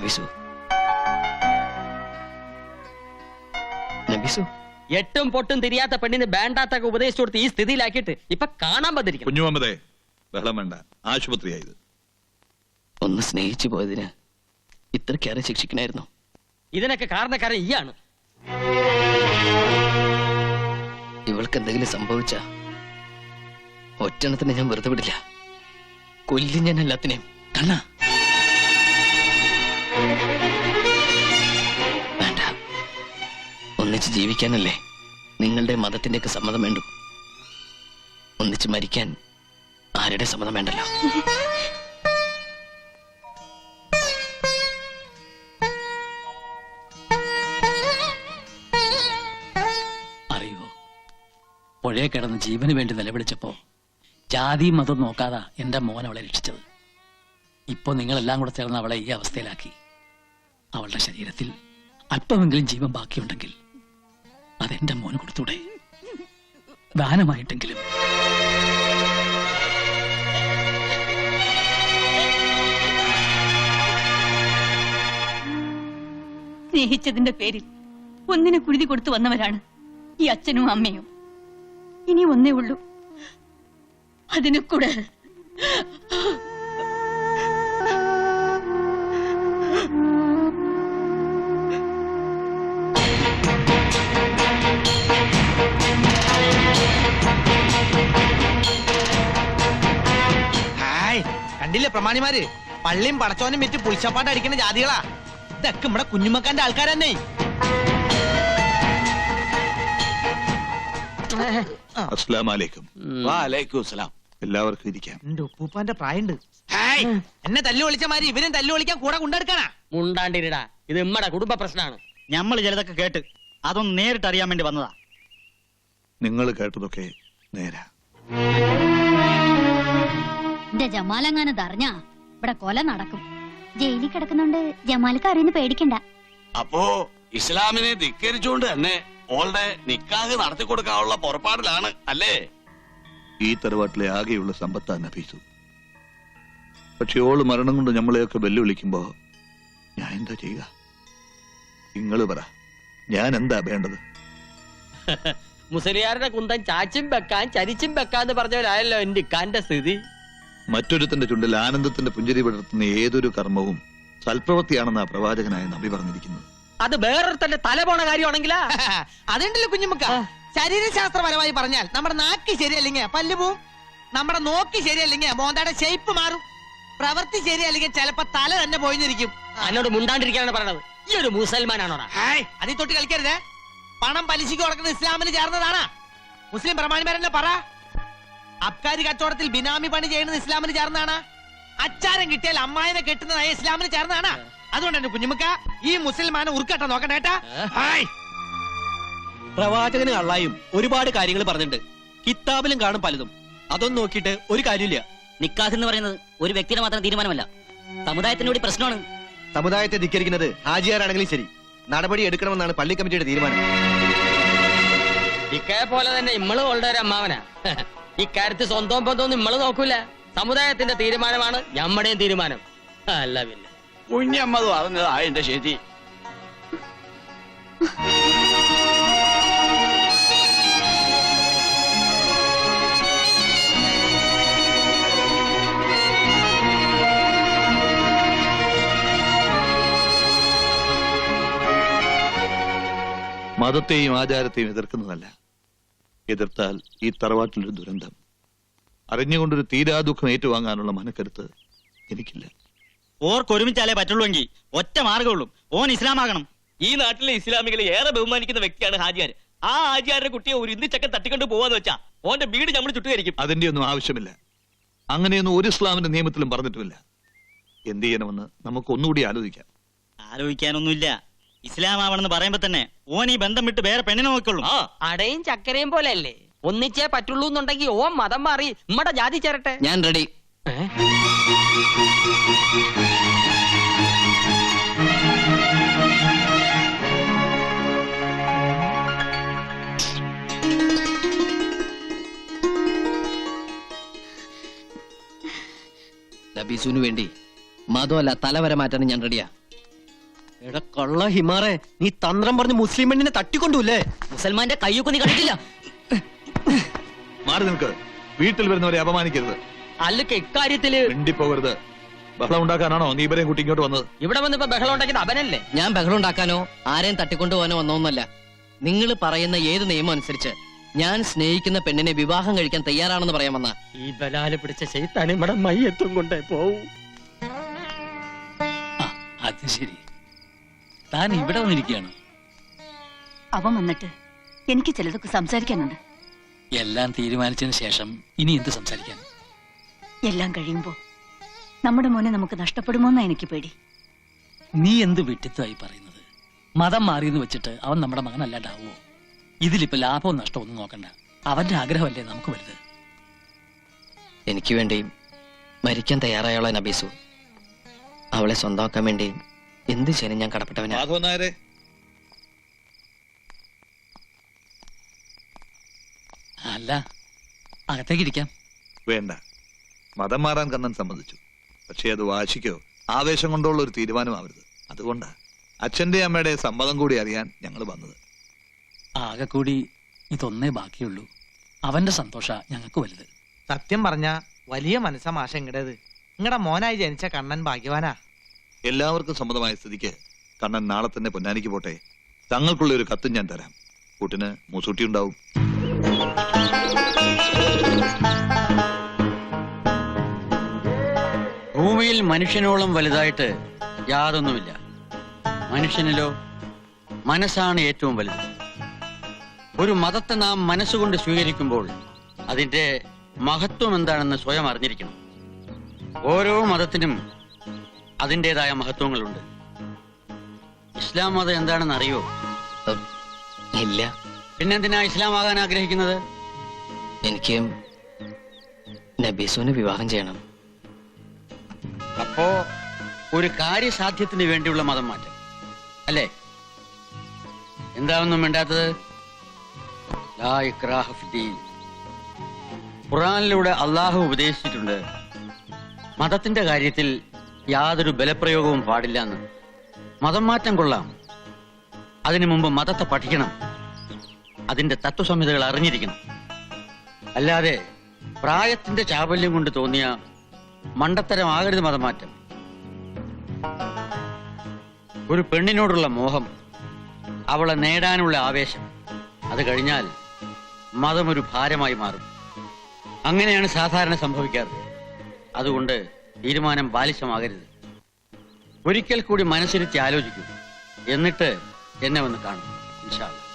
നബീസു, നബീസു. എട്ടും പൊട്ടും തിരിയാത്ത പെണ്ണിന് വേണ്ടാത്തൊക്കെ ഉപദേശിച്ചു കൊടുത്ത് ഈ സ്ഥിതിയിലാക്കിയിട്ട് ഇപ്പൊ കാണാൻ പറ്റിരിക്കും. കുഞ്ഞുമമ്മദേ, ബഹളം വേണ്ട. ആശുപത്രിയായത്. ഒന്ന് സ്നേഹിച്ചു പോയതിന് ഇത്രക്കേറെ ശിക്ഷിക്കണായിരുന്നു. ഇതിനൊക്കെ കാരണക്കാരൻ ഈയാണ്. ഇവൾക്ക് എന്തെങ്കിലും സംഭവിച്ച ഒറ്റണത്തിന് ഞാൻ വെറുതെ വിടില്ല. കൊല്ലും ഞാൻ എല്ലാത്തിനെയും. കണ്ണ വേണ്ട, ഒന്നിച്ച് ജീവിക്കാനല്ലേ നിങ്ങളുടെ മതത്തിന്റെയൊക്കെ സമ്മതം വേണ്ടു. ഒന്നിച്ച് മരിക്കാൻ ആരുടെ സമ്മതം വേണ്ടല്ലോ. അറിയോ, പുഴയെ കിടന്ന് ജീവന് വേണ്ടി നിലവിളിച്ചപ്പോ ജാതി മതം നോക്കാതെ എന്റെ മോൻ അവളെ രക്ഷിച്ചത്. ഇപ്പൊ നിങ്ങളെല്ലാം കൂടെ ചേർന്ന് അവളെ ഈ അവസ്ഥയിലാക്കി. അവളുടെ ശരീരത്തിൽ അല്പമെങ്കിലും ജീവൻ ബാക്കിയുണ്ടെങ്കിൽ അതെന്റെ മോന് കൊടുത്തൂടെ? ദാനമായിട്ടെങ്കിലും. സ്നേഹിച്ചതിന്റെ പേരിൽ ഒന്നിനെ കുരുതി കൊടുത്തു വന്നവരാണ് ഈ അച്ഛനും അമ്മയും. ഇനി ഒന്നേ ഉള്ളൂ, അതിനെ കൂടെ. കണ്ടില്ലേ പ്രമാണിമാര്, പള്ളിയും പടച്ചോനും വെച്ച് പുളിച്ചപ്പാട്ട് അടിക്കുന്ന ജാതികളാ. ഇതൊക്കെ നമ്മുടെ കുഞ്ഞുമക്കാന്റെ ആൾക്കാരെന്നെ. അസ്സലാമലൈക്കും. വഅലൈക്കും സലാം. എല്ലാവർക്കും ഇരിക്കാം. എന്റെ ഉപ്പൂപ്പാന്റെ പ്രായണ്ട്. എന്നെ തല്ലു വിളിച്ച മാതിരി ഇവരും തല്ലു വിളിക്കാൻ കൂടെ കൊണ്ടെടുക്കാനാ. മുണ്ടാണ്ടിരിടാ, ഇത് നമ്മടെ കുടുംബ പ്രശ്നമാണ്. ഞമ്മള് ചിലതൊക്കെ കേട്ട് അതൊന്ന് നേരിട്ട് അറിയാൻ വേണ്ടി വന്നതാ. നിങ്ങൾ കേട്ടതൊക്കെ നേരാ. എന്റെ ജമാലങ്ങാനത് അറിഞ്ഞാ ഇവിടെ കൊല നടക്കും. ജയിലിൽ കിടക്കുന്നുണ്ട്, ജമാലിക്ക് അറിയുന്ന പേടിക്കണ്ട. അപ്പോ ഇസ്ലാമിനെ ധിക്കരിച്ചുകൊണ്ട് തന്നെ ഓളുടെ നിക്കാഹ് നടത്തി കൊടുക്കാനുള്ള പുറപ്പാടിലാണ് അല്ലേ? ഈ തറവാട്ടിലെ ആകെയുള്ള സമ്പത്താണ് നഫീസു. പക്ഷെ ഓള് മരണം കൊണ്ട് നമ്മളെയൊക്കെ വെല്ലുവിളിക്കുമ്പോ ഞാൻ എന്താ ചെയ്യുക? നിങ്ങൾ പറ, ഞാൻ എന്താ വേണ്ടത്? മുസ്ലിയാരുടെ കുന്തം ചാച്ചും വെക്കാൻ ചരിച്ചും വെക്കാന്ന് പറഞ്ഞവരായല്ലോ എന്റെ ഇക്കാന്റെ സ്ഥിതി. മറ്റൊരുത്തിന്റെ ചുണ്ടിൽ ആനന്ദത്തിന്റെ പുഞ്ചിരി വിടർത്തുന്ന ഏതൊരു കർമ്മവും സൽപ്രവൃത്തിയാണെന്നാ പ്രവാചകനായ നബി പറഞ്ഞിരിക്കുന്നത്. അത് വേറൊരുത്തന്റെ തല പോണ കാര്യമാണെങ്കിലാ. അതുണ്ടല്ലോ കുഞ്ഞുമക്ക, ശരീരശാസ്ത്രപരമായി പറഞ്ഞാൽ നമ്മുടെ നാക്ക് ശരിയല്ലെങ്കിൽ പല്ല് പോവും, നമ്മുടെ നോക്ക് ശരിയല്ലെങ്കിൽ മോന്തയുടെ ഷേപ്പ് മാറും, പ്രവൃത്തി ശരിയല്ലെങ്കിൽ ചിലപ്പോ തല തന്നെ പോയിരിക്കും. എന്നോട് മുണ്ടാണ്ടിരിക്കാനാണ് പറയണത്. ഈ ഒരു മുസൽമാനാണോടാ? അതിൽ തൊട്ട് കളിക്കരുത്. പണം പലിശക്ക് കൊടുക്കുന്നത് ഇസ്ലാമിന് ചേർന്നതാണ്. മുസ്ലിം പ്രമാണിമാരെന്നെ പറ. അബ്കാരി കച്ചവടത്തിൽ ബിനാമി പണി ചെയ്യുന്നത് ഇസ്ലാമിന് ചേർന്നതാണ്. അച്ചാരം കിട്ടിയാൽ അമ്മായിനെ കെട്ടുന്നത് ഇസ്ലാമിന് ചേർന്നതാണ്. അതുകൊണ്ട് എന്റെ കുഞ്ഞുമക്ക, ഈ മുസൽമാനെ ഉറുക്കട്ട നോക്കണ്ടേട്ടാ. പ്രവാചകന് കള്ളായും ഒരുപാട് കാര്യങ്ങൾ പറഞ്ഞിട്ടുണ്ട്. കിതാബിലും കാണും പലതും. അതൊന്നും നോക്കിയിട്ട് ഒരു കാര്യമില്ല. നിക്കാഹ് എന്ന് പറയുന്നത് ഒരു വ്യക്തിയുടെ മാത്രം തീരുമാനമല്ല, സമുദായത്തിന്റെ കൂടി പ്രശ്നമാണ്. സമുദായത്തെ ധിക്കരിക്കുന്നത് ഹാജിയാരാണെങ്കിലും ശരി, നടപടി എടുക്കണമെന്നാണ് പള്ളി കമ്മിറ്റിയുടെ തീരുമാനം. ഇക്കയെ പോലെ തന്നെ ഇമ്മള് ഓളുടെ ഒരു അമ്മാവനാ. ഇക്കാര്യത്തിൽ സ്വന്തം ബന്ധമൊന്നും ഇമ്മള് നോക്കൂല. സമുദായത്തിന്റെ തീരുമാനമാണ് ഞമ്മടെയും തീരുമാനം. അല്ല പിന്നെ കുഞ്ഞമ്മത് പറഞ്ഞതാ എന്റെ ശരി. മതത്തെയും ആചാരത്തെയും എതിർക്കുന്നതല്ല. എതിർത്താൽ ഈ തറവാട്ടിലൊരു ദുരന്തം. അറിഞ്ഞുകൊണ്ടൊരു തീരാ ദുഃഖം ഏറ്റുവാങ്ങാനുള്ള മനക്കരുത്ത് എനിക്കില്ല. ഓർക്കൊരുമിച്ചാലേ പറ്റുള്ളൂവെങ്കിൽ ഒറ്റ മാർഗമുള്ളൂ, ഓൻ ഇസ്ലാമാകണം. ഈ നാട്ടിലെ ഇസ്ലാമികളെ ഏറെ ബഹുമാനിക്കുന്ന വ്യക്തിയാണ് ഹാജിയാർ. ആ ഹാജിയാരുടെ കുട്ടിയെ ഒരു ഇന്ത്യച്ചക്കൻ തട്ടിക്കൊണ്ട് പോവാന്ന് വെച്ചാ ഓന്റെ വീട് നമ്മൾ ചുട്ടുകരിക്കും. അതിന്റെ ഒന്നും ആവശ്യമില്ല. അങ്ങനെയൊന്നും ഒരു ഇസ്ലാമിന്റെ നിയമത്തിലും പറഞ്ഞിട്ടുമില്ല. എന്ത് ചെയ്യണമെന്ന് നമുക്ക് ഒന്നുകൂടി ആലോചിക്കാം. ആലോചിക്കാനൊന്നുമില്ല. ഇസ്ലാം ആവണമെന്ന് പറയുമ്പോ തന്നെ ഓൻ ഈ ബന്ധം വിട്ട് വേറെ പെണ്ണിനെ നോക്കുള്ളൂ. അടയും ചക്കരയും പോലെ അല്ലേ? ഒന്നിച്ചേ പറ്റുള്ളൂ എന്നുണ്ടെങ്കിൽ ഓ മതം മാറി നമ്മടെ ജാതി ചേരട്ടെ. ഞാൻ റെഡി. നബീസുവിന് വേണ്ടി മതമല്ല തലവര മാറ്റാൻ ഞാൻ റെഡിയാ. എടാ കള്ള ഹിമാറെ, നീ തന്ത്രം പറഞ്ഞ് മുസ്ലിം പെണ്ണിനെ തട്ടിക്കൊണ്ടൂല്ലേ? മുസൽമാന്റെ കയ്യൊക്കെ നീ കണ്ടിട്ടില്ല. മാറി നിൽക്ക്. വീട്ടിൽ വരുന്നവരെ അപമാനിക്കരുത്. അല്ലൊക്കെ ഇക്കാര്യത്തില് മിണ്ടിപ്പോകരുത്. ബഹളം ഉണ്ടാക്കാനാണോ നീ ഇവരെയും കൂട്ടി ഇങ്ങോട്ട് വന്നത്? ഇവിടെ വന്നിപ്പോ ബഹളം ഉണ്ടാക്കിയത് അവനല്ലേ? ഞാൻ ബഹളം ഉണ്ടാക്കാനോ ആരെയും തട്ടിക്കൊണ്ടുപോകാനോ വന്നോന്നല്ല. നിങ്ങൾ പറയുന്ന ഏത് നിയമം അനുസരിച്ച് ഞാൻ സ്നേഹിക്കുന്ന പെണ്ണിനെ വിവാഹം കഴിക്കാൻ തയ്യാറാണെന്ന് പറയാൻ വന്ന. ഈ ബലാല് പിടിച്ച ശൈത്താൻ ഇവിടെ മയ്യത്തും കൊണ്ടേ പോവും. അത് ശരി, താൻ ഇവിടെ വന്നിരിക്കുകയാണ്. അവൻ വന്നിട്ട് എനിക്ക് ചിലതൊക്കെ സംസാരിക്കാനുണ്ട്. എല്ലാം തീരുമാനിച്ചതിന് ശേഷം ഇനി എന്ത് സംസാരിക്കാൻ? എല്ലാം കഴിയുമ്പോ നമ്മുടെ മോനെ നമുക്ക് നഷ്ടപ്പെടുമോന്നാ എനിക്ക് പേടി. നീ എന്ത് വിട്ടിത്തമായി പറയുന്നത്? മതം മാറിയെന്ന് വെച്ചിട്ട് അവൻ നമ്മുടെ മകനല്ലാണ്ടാവുമോ? ഇതിലിപ്പോ ലാഭവും നഷ്ടവും ഒന്നും നോക്കണ്ട. അവന്റെ ആഗ്രഹമല്ലേ നമുക്ക് വലുത്. എനിക്ക് വേണ്ടി മരിക്കാൻ തയ്യാറായുള്ള നബീസു, അവളെ സ്വന്തമാക്കാൻ വേണ്ടി എന്ത് ചെയ്യാനും ഞാൻ കടപ്പെട്ടവനാ. മാധവൻ നായരെ, അല്ല, അകത്തേക്ക് ഇരിക്കാം. വേണ്ട. മതം മാറാൻ കണ്ണൻ സമ്മതിച്ചു. പക്ഷേ അത് വാശിക്കോ ആവേശം കൊണ്ടുള്ള ഒരു തീരുമാനമാവരുത്. അതുകൊണ്ടാ അച്ഛന്റെ അമ്മയുടെ സമ്മതം കൂടി അറിയാൻ ഞങ്ങൾ വന്നത്. ആകെ കൂടി ഇതൊന്നേ ബാക്കിയുള്ളൂ. അവന്റെ സന്തോഷ ഞങ്ങൾക്ക് വലുത്. സത്യം പറഞ്ഞ വലിയ മനസ്സാ മാഷ ഇങ്ങടേത്. നിങ്ങടെ മോനായി ജനിച്ച കണ്ണൻ ഭാഗ്യവാനാ. എല്ലാവർക്കും സമ്മതമായ സ്ഥിതിക്ക് കണ്ണൻ നാളെ തന്നെ പൊന്നാനിക്ക് പോട്ടെ. തങ്ങൾക്കുള്ള ഒരു കത്തും ഞാൻ തരാം. കൂട്ടിന് മൂസൂട്ടി ഉണ്ടാവും. ഭൂമിയിൽ മനുഷ്യനോളം വലുതായിട്ട് യാതൊന്നുമില്ല. മനുഷ്യനിലോ മനസ്സാണ് ഏറ്റവും വലുത്. ഒരു മതത്തെ നാം മനസ്സുകൊണ്ട് സ്വീകരിക്കുമ്പോൾ അതിന്റെ മഹത്വം എന്താണെന്ന് സ്വയം അറിഞ്ഞിരിക്കണം. ഓരോ മതത്തിനും അതിൻ്റെതായ മഹത്വങ്ങളുണ്ട്. ഇസ്ലാം മതം എന്താണെന്ന് അറിയോ? ഇല്ല. പിന്നെന്തിനാ ഇസ്ലാം ആകാൻ ആഗ്രഹിക്കുന്നത്? എനിക്ക് നബീസുവിനെ വിവാഹം ചെയ്യണം. അപ്പോ ഒരു കാര്യസാധ്യത്തിന് വേണ്ടിയുള്ള മതം മാറ്റം അല്ലേ? എന്താണെന്നും വേണ്ടാത്തത്? ലാ ഇക്രാഹ ഫിദ്ദീൻ. ഖുർആനിലൂടെ അള്ളാഹു ഉപദേശിച്ചിട്ടുണ്ട്, മതത്തിന്റെ കാര്യത്തിൽ യാതൊരു ബലപ്രയോഗവും പാടില്ല എന്ന്. മതം മാറ്റം കൊള്ളാം, അതിനു മുമ്പ് മതത്തെ പഠിക്കണം, അതിന്റെ തത്വസംഹിതകൾ അറിഞ്ഞിരിക്കണം. അല്ലാതെ പ്രായത്തിന്റെ ചാബല്യം കൊണ്ട് തോന്നിയ മണ്ടത്തരമാകരുത് മതമാറ്റം. ഒരു പെണ്ണിനോടുള്ള മോഹം, അവളെ നേടാനുള്ള ആവേശം, അത് കഴിഞ്ഞാൽ മതം ഒരു ഭാരമായി മാറും. അങ്ങനെയാണ് സാധാരണ സംഭവിക്കാറ്. അതുകൊണ്ട് തീരുമാനം ബാലിശമാകരുത്. ഒരിക്കൽ കൂടി മനസ്സിരുത്തി ആലോചിക്കൂ. എന്നിട്ട് എന്നെ വന്ന് കാണും ഇൻഷാ അല്ലാഹ്.